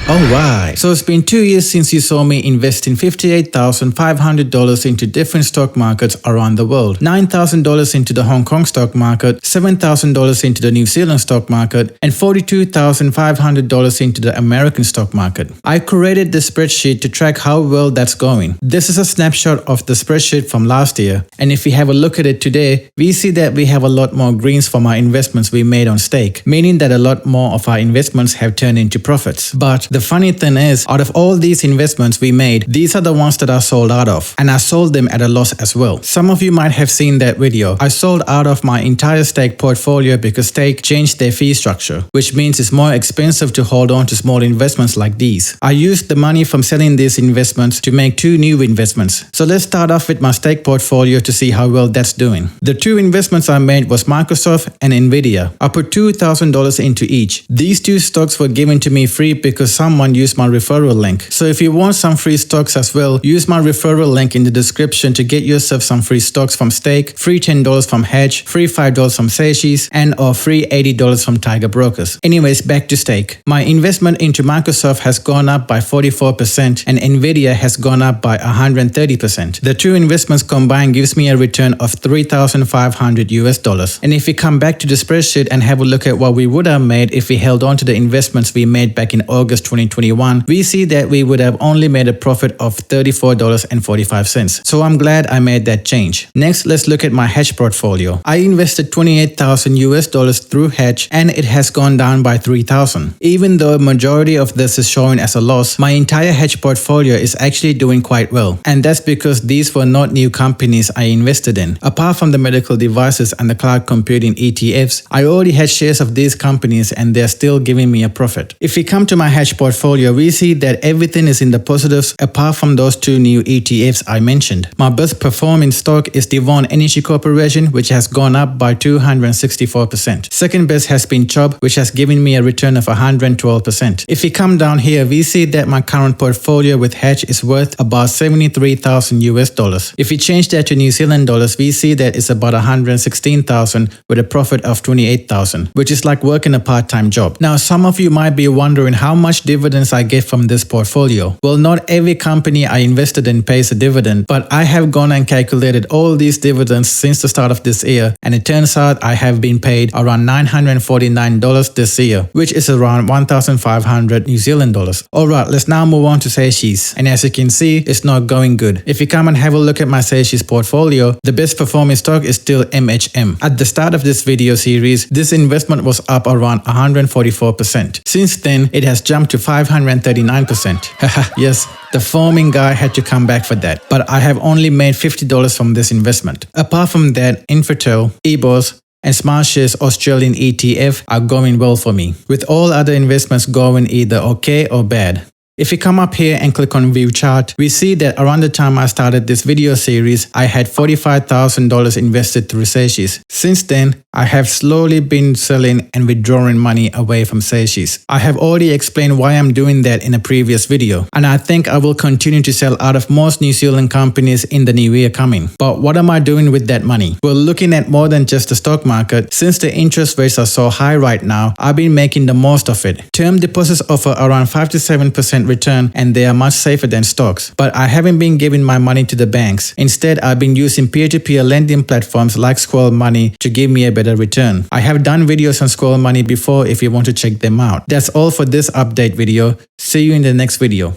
Alright, so it's been 2 years since you saw me investing $58,500 into different stock markets around the world. $9,000 into the Hong Kong stock market, $7,000 into the New Zealand stock market, and $42,500 into the American stock market. I created this spreadsheet to track how well that's going. This is a snapshot of the spreadsheet from last year, and if we have a look at it today, we see that we have a lot more greens from our investments we made on stake, meaning that a lot more of our investments have turned into profits. But the funny thing is, out of all these investments we made, these are the ones that I sold out of, and I sold them at a loss as well. Some of you might have seen that video. I sold out of my entire stake portfolio because stake changed their fee structure, which means it's more expensive to hold on to small investments like these. I used the money from selling these investments to make 2 new investments. So let's start off with my stake portfolio to see how well that's doing. The 2 investments I made was Microsoft and Nvidia. I put $2,000 into each. These 2 stocks were given to me free because someone used my referral link. So if you want some free stocks as well, use my referral link in the description to get yourself some free stocks from Stake, free $10 from Hedge, free $5 from Sharesies, and or free $80 from Tiger Brokers. Anyways, back to Stake. My investment into Microsoft has gone up by 44% and Nvidia has gone up by 130%. The 2 investments combined gives me a return of $3,500 And if we come back to the spreadsheet and have a look at what we would have made if we held on to the investments we made back in August 2021, we see that we would have only made a profit of $34.45. So I'm glad I made that change. Next, let's look at my hedge portfolio. I invested $28,000 through hedge and it has gone down by $3,000. Even though a majority of this is showing as a loss, my entire hedge portfolio is actually doing quite well. And that's because these were not new companies I invested in. Apart from the medical devices and the cloud computing ETFs, I already had shares of these companies and they're still giving me a profit. If we come to my hedge portfolio, we see that everything is in the positives apart from those 2 new ETFs I mentioned. My best performing stock is Devon Energy Corporation, which has gone up by 264%. Second best has been Chubb, which has given me a return of 112%. If we come down here, we see that my current portfolio with hedge is worth about $73,000. If we change that to New Zealand dollars, we see that it's about 116,000 with a profit of 28,000, which is like working a part-time job. Now, some of you might be wondering how much dividends I get from this portfolio. Well, not every company I invested in pays a dividend, but I have gone and calculated all these dividends since the start of this year, and it turns out I have been paid around $949 this year, which is around 1,500 New Zealand dollars. Alright, let's now move on to Sharesies, and as you can see, it's not going good. If you come and have a look at my Sharesies portfolio, the best performing stock is still MHM. At the start of this video series, this investment was up around 144%. Since then, it has jumped to 539%. Haha, yes, the farming guy had to come back for that, but I have only made $50 from this investment. Apart from that, Infratel, EBOS, and Smartshares Australian ETF are going well for me, with all other investments going either okay or bad. If we come up here and click on view chart, we see that around the time I started this video series, I had $45,000 invested through Sharesies. Since then, I have slowly been selling and withdrawing money away from Sharesies. I have already explained why I'm doing that in a previous video, and I think I will continue to sell out of most New Zealand companies in the new year coming. But what am I doing with that money? Well, looking at more than just the stock market, since the interest rates are so high right now, I've been making the most of it. Term deposits offer around 5 to 7% return and they are much safer than stocks. But I haven't been giving my money to the banks. Instead, I've been using peer-to-peer lending platforms like Squirrel Money to give me a better return. I have done videos on Squirrel Money before if you want to check them out. That's all for this update video. See you in the next video.